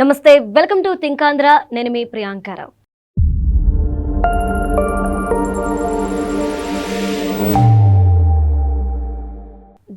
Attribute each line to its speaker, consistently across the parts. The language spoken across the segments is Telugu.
Speaker 1: నమస్తే, వెల్కమ్ టు థింక్ ఆంధ్ర. నేను మీ ప్రియాంకారావు.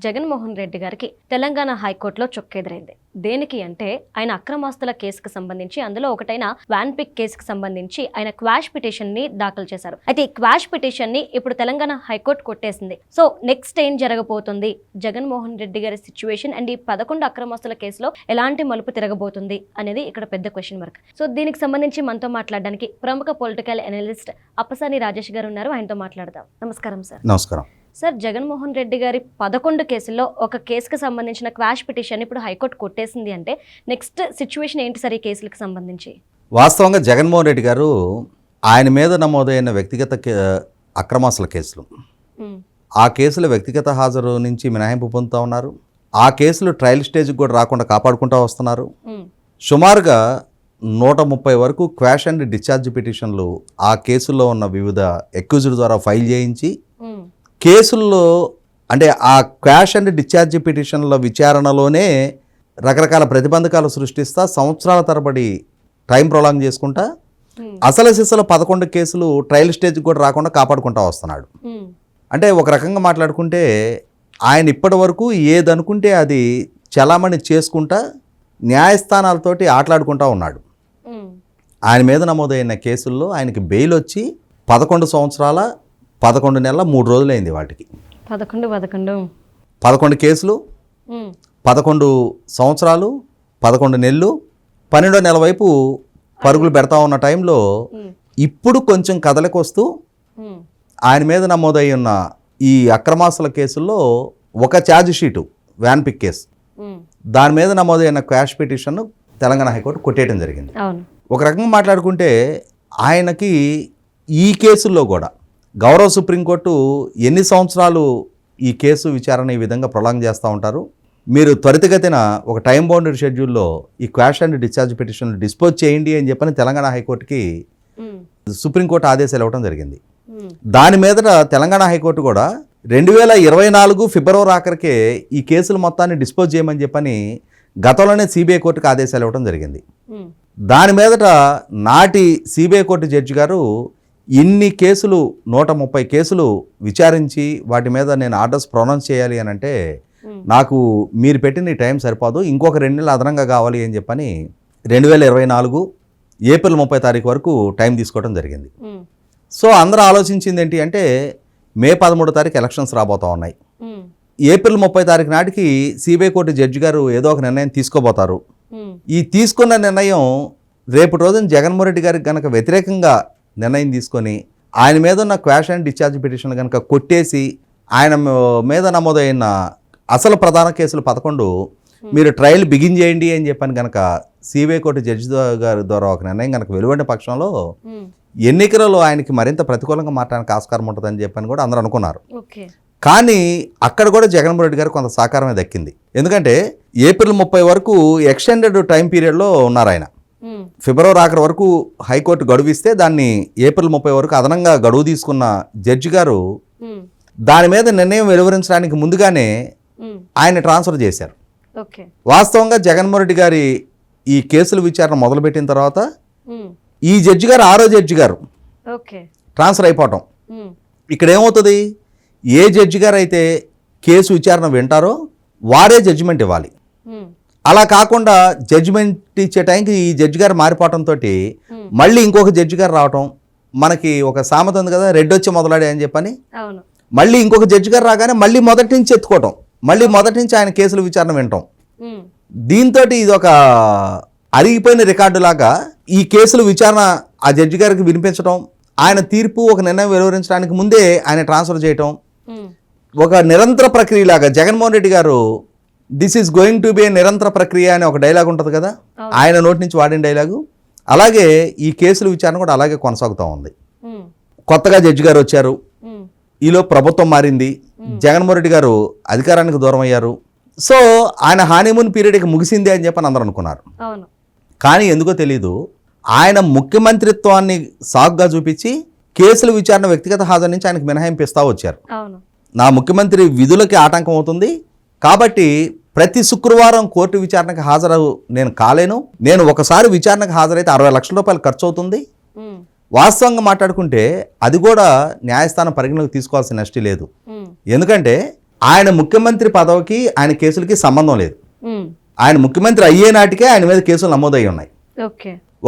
Speaker 1: జగన్మోహన్ రెడ్డి గారికి తెలంగాణ హైకోర్టులో చొక్కెదురైంది. దేనికి అంటే ఆయన అక్రమాస్తుల కేసుకు సంబంధించి, అందులో ఒకటైన వ్యాన్ పిక్ కేసుకు సంబంధించి ఆయన క్వాష్ పిటిషన్ ని దాఖలు చేశారు. అయితే ఈ క్వాష్ పిటిషన్ ని ఇప్పుడు తెలంగాణ హైకోర్టు కొట్టేసింది. సో నెక్స్ట్ ఏం జరగబోతుంది, జగన్మోహన్ రెడ్డి గారి సిచ్యువేషన్ అండ్ ఈ 11 అక్రమాస్తుల కేసులో ఎలాంటి మలుపు తిరగబోతుంది అనేది ఇక్కడ పెద్ద క్వశ్చన్ మార్క్. సో దీనికి సంబంధించి మనతో మాట్లాడడానికి ప్రముఖ పొలిటికల్ అనలిస్ట్ అప్పసాని రాజేష్ గారు ఉన్నారు. ఆయనతో మాట్లాడదాం. నమస్కారం సార్.
Speaker 2: నమస్కారం
Speaker 1: సార్, జగన్మోహన్ రెడ్డి గారి 11 కేసుల్లో ఒక కేసుకు సంబంధించిన క్వాష్ పిటిషన్ ఇప్పుడు హైకోర్టు కొట్టేసింది అంటే నెక్స్ట్ సిచ్యువేషన్ ఏంటి సార్ ఈ కేసులకు సంబంధించి?
Speaker 2: వాస్తవంగా జగన్మోహన్ రెడ్డి గారు ఆయన మీద నమోదైన వ్యక్తిగత అక్రమాస్తుల కేసులు, ఆ కేసుల వ్యక్తిగత హాజరు నుంచి మినహాయింపు పొందుతూ ఉన్నారు. ఆ కేసులు ట్రయల్ స్టేజ్కి కూడా రాకుండా కాపాడుకుంటూ వస్తున్నారు. సుమారుగా 130 వరకు క్వాష్ అండ్ డిశ్చార్జ్ పిటిషన్లు ఆ కేసుల్లో ఉన్న వివిధ అక్యూజ్డ్ ద్వారా ఫైల్ చేయించి కేసుల్లో అంటే ఆ క్వాష్ అండ్ డిశ్చార్జ్ పిటిషన్ల విచారణలోనే రకరకాల ప్రతిబంధకాలు సృష్టిస్తా సంవత్సరాల తరబడి టైం ప్రొలాంగ్ చేసుకుంటా అసలు సిసలు 11 కేసులు ట్రయల్ స్టేజ్కి కూడా రాకుండా కాపాడుకుంటూ వస్తున్నాడు. అంటే ఒక రకంగా మాట్లాడుకుంటే ఆయన ఇప్పటి వరకు ఏదనుకుంటే అది చలామణి చేసుకుంటా న్యాయస్థానాలతోటి ఆటలాడుకుంటూ ఉన్నాడు. ఆయన మీద నమోదైన కేసుల్లో ఆయనకి బెయిల్ వచ్చి 11 సంవత్సరాల 11 నెలల 3 రోజులైంది. వాటికి 11 కేసులు, 11 సంవత్సరాలు, 11 నెలలు, 12వ నెల వైపు పరుగులు పెడతా ఉన్న టైంలో ఇప్పుడు కొంచెం కదలకు వస్తూ ఆయన మీద నమోదై ఉన్న ఈ అక్రమాస్తుల కేసుల్లో ఒక charge sheet Vanpic case, దాని మీద నమోదైన క్వాష్ పిటిషన్ తెలంగాణ హైకోర్టు కొట్టేయడం జరిగింది. ఒక రకంగా మాట్లాడుకుంటే ఆయనకి ఈ కేసుల్లో కూడా గౌరవ సుప్రీంకోర్టు ఎన్ని సంవత్సరాలు ఈ కేసు విచారణ ఈ విధంగా ప్రొలాంగ్ చేస్తూ ఉంటారు, మీరు త్వరితగతిన ఒక టైం బౌండెడ్ షెడ్యూల్లో ఈ క్వాష్ అండ్ డిశ్చార్జ్ పిటిషన్లు డిస్పోజ్ చేయండి అని చెప్పని తెలంగాణ హైకోర్టుకి సుప్రీంకోర్టు ఆదేశాలు ఇవ్వడం జరిగింది. దాని మీదట తెలంగాణ హైకోర్టు కూడా 2024 ఫిబ్రవరి ఆఖరికే ఈ కేసులు మొత్తాన్ని డిస్పోజ్ చేయమని చెప్పని గతంలోనే సిబిఐ కోర్టుకు ఆదేశాలు ఇవ్వడం జరిగింది. దాని మీదట నాటి సిబిఐ కోర్టు జడ్జి గారు ఇన్ని కేసులు 130 కేసులు విచారించి వాటి మీద నేను ఆర్డర్స్ ప్రొనౌన్స్ చేయాలి అని అంటే నాకు మీరు పెట్టిన టైం సరిపోదు, ఇంకొక 2 నెలలు అదనంగా కావాలి అని చెప్పని 2024 ఏప్రిల్ 30 తారీఖు వరకు టైం తీసుకోవడం జరిగింది. సో అందరూ ఆలోచించింది ఏంటి అంటే మే 13 తారీఖు ఎలక్షన్స్ రాబోతూ ఉన్నాయి. ఏప్రిల్ 30 తారీఖు నాటికి సిబిఐ కోర్టు జడ్జి గారు ఏదో ఒక నిర్ణయం తీసుకోబోతారు. ఈ తీసుకున్న నిర్ణయం రేపు రోజున జగన్మోహన్ రెడ్డి గారికి కనుక వ్యతిరేకంగా నిర్ణయం తీసుకొని ఆయన మీద ఉన్న క్వాష్ అండ్ డిశ్చార్జ్ పిటిషన్ కనుక కొట్టేసి ఆయన మీద నమోదైన అసలు ప్రధాన కేసులు 11 మీరు ట్రయల్ బిగిన్ చేయండి అని చెప్పని కనుక సిబిఐ కోర్టు జడ్జి గారి ద్వారా ఒక నిర్ణయం కనుక వెలువడిన పక్షంలో ఎన్నికలలో ఆయనకి మరింత ప్రతికూలంగా మారడానికి ఆస్కారం ఉంటుందని చెప్పని కూడా అందరూ అనుకున్నారు. కానీ అక్కడ కూడా జగన్మోహన్ రెడ్డి గారు కొంత సహకారమే దక్కింది. ఎందుకంటే ఏప్రిల్ 30 వరకు ఎక్స్టెండెడ్ టైం పీరియడ్లో ఉన్నారు ఆయన. ఫిబ్రవరి ఆఖరి వరకు హైకోర్టు గడువు ఇస్తే దాన్ని ఏప్రిల్ 30 వరకు అదనంగా గడువు తీసుకున్న జడ్జి గారు దాని మీద నిర్ణయం వెలువరించడానికి ముందుగానే ఆయన ట్రాన్స్ఫర్ చేశారు. వాస్తవంగా జగన్మోహన్ రెడ్డి గారి ఈ కేసుల విచారణ మొదలుపెట్టిన తర్వాత ఈ జడ్జి గారు 6వ జడ్జి గారు ట్రాన్స్ఫర్ అయిపోవటం. ఇక్కడ ఏమవుతుంది, ఏ జడ్జి గారు అయితే కేసు విచారణ వింటారో వారే జడ్జిమెంట్ ఇవ్వాలి. అలా కాకుండా జడ్జిమెంట్ ఇచ్చే టైంకి ఈ జడ్జి గారు మారిపోవటంతో మళ్ళీ ఇంకొక జడ్జి గారు రావటం, మనకి ఒక సామెత ఉంది కదా, రెడ్ వచ్చి మొదలాడే అని చెప్పని, మళ్ళీ ఇంకొక జడ్జి గారు రాగానే మళ్ళీ మొదటి నుంచి ఎత్తుకోవటం, మళ్ళీ మొదటి నుంచి ఆయన కేసుల విచారణ వినటం. దీంతో ఇది ఒక అరిగిపోయిన రికార్డు లాగా ఈ కేసుల విచారణ ఆ జడ్జి గారికి వినిపించడం, ఆయన తీర్పు ఒక నిర్ణయం వెలువరించడానికి ముందే ఆయన ట్రాన్స్ఫర్ చేయటం, ఒక నిరంతర ప్రక్రియ లాగా Jaganmohan Reddy garu this is going to be a నిరంతర ప్రక్రియ అనే ఒక డైలాగ్ ఉంటుంది కదా, ఆయన నోటి నుంచి వాడిన డైలాగు. అలాగే ఈ కేసుల విచారణ కూడా అలాగే కొనసాగుతూ ఉంది. కొత్తగా జడ్జి గారు వచ్చారు, ఈలో ప్రభుత్వం మారింది, జగన్మోహన్ రెడ్డి గారు అధికారానికి దూరం అయ్యారు. సో ఆయన హానీమూన్ పీరియడ్కి ముగిసింది అని చెప్పని అందరూ అనుకున్నారు. కానీ ఎందుకో తెలీదు, ఆయన ముఖ్యమంత్రిత్వాన్ని సాకుగా చూపించి కేసుల విచారణ వ్యక్తిగత హాజరు నుంచి ఆయనకు మినహాయింపు ఇస్తూ వచ్చారు. నా ముఖ్యమంత్రి విధులకి ఆటంకం అవుతుంది, కాబట్టి ప్రతి శుక్రవారం కోర్టు విచారణకు హాజరు నేను కాలేను. నేను ఒకసారి విచారణకు హాజరైతే 60 లక్షల రూపాయలు ఖర్చు అవుతుంది. వాస్తవంగా మాట్లాడుకుంటే అది కూడా న్యాయస్థానం పరిగణలోకి తీసుకోవాల్సిన నష్టం లేదు. ఎందుకంటే ఆయన ముఖ్యమంత్రి పదవికి ఆయన కేసులకి సంబంధం లేదు. ఆయన ముఖ్యమంత్రి అయ్యే నాటికే ఆయన మీద కేసులు నమోదయ్యి ఉన్నాయి.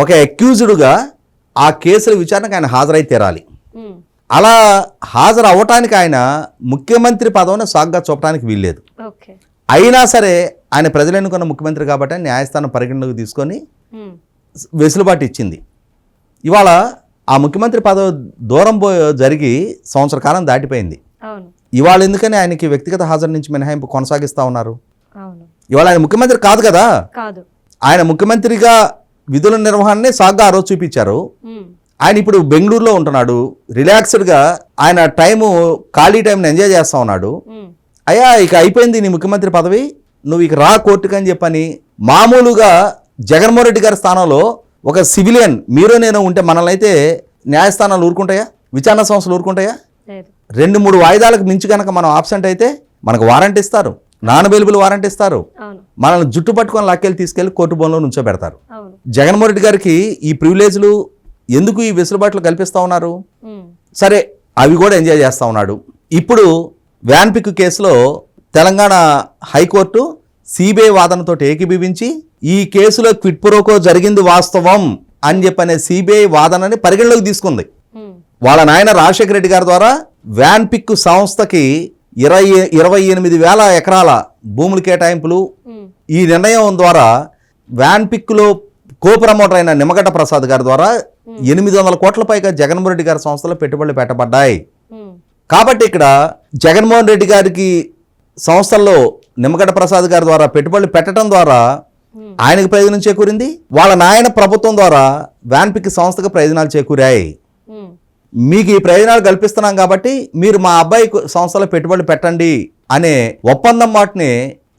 Speaker 2: ఒక అక్యూజ్డ్గా ఆ కేసుల విచారణకు ఆయన హాజరై తీరాలి. అలా హాజరు అవ్వటానికి ఆయన ముఖ్యమంత్రి పదవిని సాగ్గా చూపడానికి వీల్లేదు. అయినా సరే ఆయన ప్రజలు ఎన్నుకున్న ముఖ్యమంత్రి కాబట్టి న్యాయస్థానం పరిగణలోకి తీసుకొని వెసులుబాటు ఇచ్చింది. ఇవాళ ఆ ముఖ్యమంత్రి పదవి దూరం జరిగి సంవత్సర కాలం దాటిపోయింది. ఇవాళ ఎందుకని ఆయనకి వ్యక్తిగత హాజరు నుంచి మినహాయింపు కొనసాగిస్తూ ఉన్నారు? ఇవాళ ఆయన ముఖ్యమంత్రి కాదు కదా. ఆయన ముఖ్యమంత్రిగా విధుల నిర్వహణని సాగ్గా ఆ రోజు చూపించారు. ఆయన ఇప్పుడు బెంగళూరులో ఉంటున్నాడు, రిలాక్స్డ్గా ఆయన ఖాళీ టైంని ఎంజాయ్ చేస్తూ ఉన్నాడు. అయ్యా ఇక అయిపోయింది నీ ముఖ్యమంత్రి పదవి, నువ్వు ఇక రా కోర్టుకు అని చెప్పని మామూలుగా జగన్మోహన్ రెడ్డి గారి స్థానంలో ఒక సివిలియన్ మీరు నేను ఉంటే మనల్ని అయితే న్యాయస్థానాలు ఊరుకుంటాయా? విచారణ సంస్థలు ఊరుకుంటాయా? 2-3 వాయిదాలకు మించి కనుక మనం ఆబ్సెంట్ అయితే మనకు వారెంట్ ఇస్తారు, నాన్ అవైలబుల్ వారెంట్ ఇస్తారు, మనల్ని జుట్టు పట్టుకొని లాక్కెళ్ళి తీసుకెళ్లి కోర్టు బోన్లో నుంచోబెడతారు. జగన్మోహన్ రెడ్డి గారికి ఈ ప్రివిలేజ్లు ఎందుకు, ఈ వెసులుబాట్లు కల్పిస్తూ ఉన్నారు? సరే అవి కూడా ఎంజాయ్ చేస్తూ ఉన్నాడు. ఇప్పుడు వ్యాన్ పిక్ కేసులో తెలంగాణ హైకోర్టు సిబిఐ వాదనతో ఏకీభవించి ఈ కేసులో క్విడ్ ప్రోకో జరిగింది వాస్తవం అని చెప్పనే సిబిఐ వాదనని పరిగణలోకి తీసుకుంది. వాళ్ళ నాయన రాజశేఖర రెడ్డి గారి ద్వారా వ్యాన్ పిక్ సంస్థకి 28,000 ఎకరాల భూముల కేటాయింపులు, ఈ నిర్ణయం ద్వారా వ్యాన్ పిక్లో కో ప్రమోటర్ అయిన నిమ్మగడ్డ ప్రసాద్ గారి ద్వారా 800 కోట్ల పైగా జగన్మోహన్ రెడ్డి గారి సంస్థలో పెట్టుబడులు పెట్టబడ్డాయి. కాబట్టి ఇక్కడ జగన్మోహన్ రెడ్డి గారికి సంస్థల్లో నిమ్మగడ్డ ప్రసాద్ గారి ద్వారా పెట్టుబడులు పెట్టడం ద్వారా ఆయనకు ప్రయోజనం చేకూరింది, వాళ్ళ నాయన ప్రభుత్వం ద్వారా వ్యాన్ పిక్ సంస్థకు ప్రయోజనాలు చేకూరాయి. మీకు ఈ ప్రయోజనాలు కల్పిస్తున్నాం కాబట్టి మీరు మా అబ్బాయి సంస్థలో పెట్టుబడులు పెట్టండి అనే ఒప్పందం మాటనే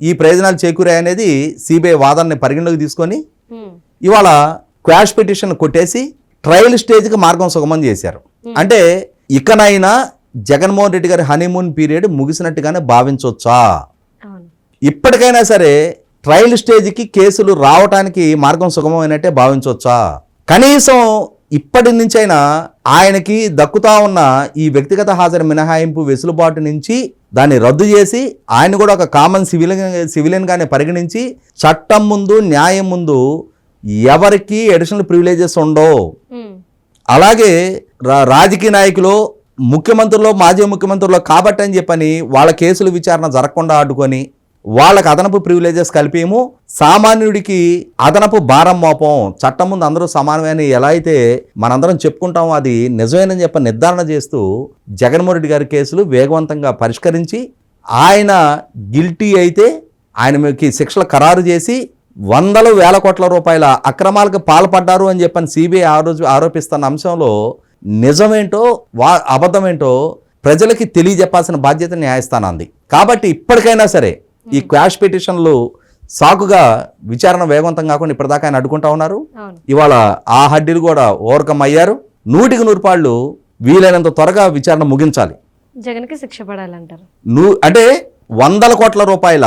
Speaker 2: ఈ ప్రయోజనాలు చేకూరాయి అనేది సిబిఐ వాదనని పరిగణలోకి తీసుకొని ఇవాళ క్వాష్ పిటిషన్ కొట్టేసి ట్రయల్ స్టేజ్కి మార్గం సుగమం చేశారు. అంటే ఇకనైనా జగన్మోహన్ రెడ్డి గారి హనీమూన్ పీరియడ్ ముగిసినట్టుగానే భావించవచ్చా? ఇప్పటికైనా సరే ట్రయల్ స్టేజ్కి కేసులు రావటానికి మార్గం సుగమమైనట్టే భావించవచ్చా? కనీసం ఇప్పటి నుంచైనా ఆయనకి దక్కుతా ఉన్న ఈ వ్యక్తిగత హాజరు మినహాయింపు వెసులుబాటు నుంచి దాన్ని రద్దు చేసి ఆయన కూడా ఒక కామన్ సివిలియన్గానే పరిగణించి చట్టం ముందు న్యాయం ముందు ఎవరికి అడిషనల్ ప్రివిలేజెస్ ఉండవు. అలాగే రాజకీయ నాయకులు ముఖ్యమంత్రులు మాజీ ముఖ్యమంత్రులు కాబట్టి అని చెప్పని వాళ్ళ కేసులు విచారణ జరగకుండా అడ్డుకొని వాళ్ళకి అదనపు ప్రివిలేజెస్ కలిపేమో సామాన్యుడికి అదనపు భారం మోపం. చట్టం ముందు అందరూ సమానమైన ఎలా అయితే మనందరం చెప్పుకుంటామో అది నిజమేనని చెప్పి నిర్ధారణ చేస్తూ జగన్మోహన్ రెడ్డి గారి కేసులు వేగవంతంగా పరిష్కరించి ఆయన గిల్టీ అయితే ఆయనకి శిక్షలు ఖరారు చేసి 100,000 కోట్ల రూపాయల అక్రమాలకు పాల్పడ్డారు అని చెప్పని సిబిఐ ఆరోపిస్తున్న అంశంలో నిజమేంటో అబద్ధమేంటో ప్రజలకి తెలియజెప్పాల్సిన బాధ్యత న్యాయస్థానాన్ని. కాబట్టి ఇప్పటికైనా సరే ఈ క్వాష్ పిటిషన్లు సాకుగా విచారణ వేగవంతం కాకుండా ఇప్పటిదాకా ఆయన అడ్డుకుంటా ఉన్నారు. ఇవాళ ఆ హడ్డీలు కూడా ఓవర్కమ్ అయ్యారు. 100% వీలైనంత త్వరగా విచారణ ముగించాలి.
Speaker 1: జగన్కి శిక్ష పడాలంటారు.
Speaker 2: అంటే 100 కోట్ల రూపాయల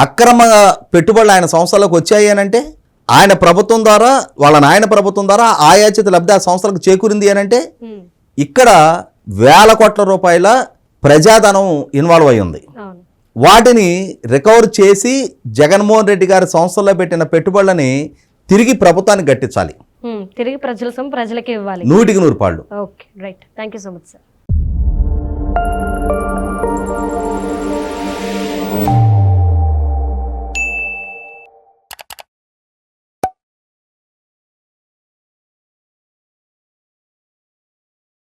Speaker 2: అక్రమ పెట్టుబడులు ఆయన సంస్థలకు వచ్చాయి అనంటే ఆయన ప్రభుత్వం ద్వారా వాళ్ళ నాయన ప్రభుత్వం ద్వారా ఆయాచిత లబ్ధి ఆ సంస్థలకు చేకూరింది అనంటే ఇక్కడ 1,000 కోట్ల రూపాయల ప్రజాధనం ఇన్వాల్వ్ అయి ఉంది. వాటిని రికవర్ చేసి జగన్మోహన్ రెడ్డి గారి సంస్థల్లో పెట్టిన పెట్టుబడులని తిరిగి ప్రభుత్వానికి గట్టించాలి.
Speaker 1: తిరిగి ప్రజలకి ఇవ్వాలి
Speaker 2: 100%.
Speaker 1: Okay, right. Thank you so much sir.